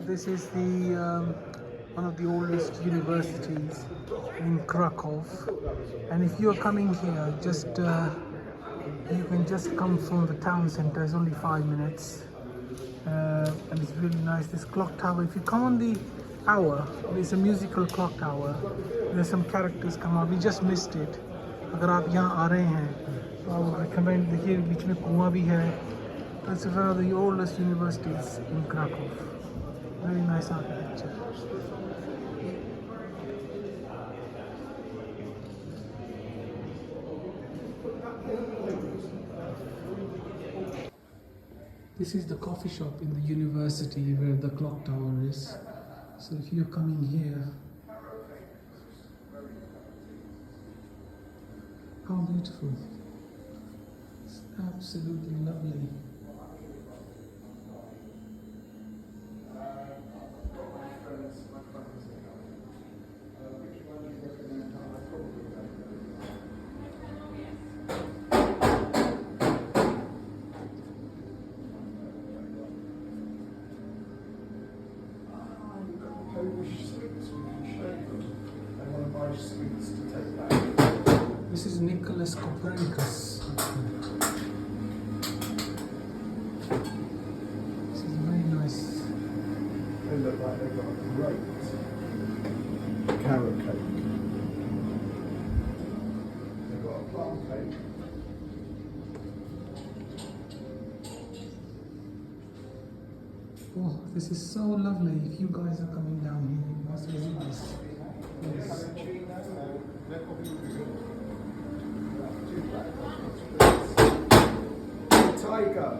This is the one of the oldest universities in Krakow, and if you are coming here, just you can just come from the town center. It's only 5 minutes, and it's really nice. This clock tower. If you come on the hour, it's a musical clock tower. There's some characters come out. We just missed it. अगर आप यहाँ आ रहे हैं तो I would recommend. देखिए बीच में कुआं भी है. It's one of the oldest universities in Krakow. Very nice architecture. This is the coffee shop in the university where the clock tower is. So if you're coming here, how beautiful. It's absolutely lovely. This is Nicholas Copernicus. This is very nice. They look like they've got a great carrot cake. They've got a plum cake. Oh, this is so lovely. If you guys are coming down here, you must visit this. Yes. Tiger.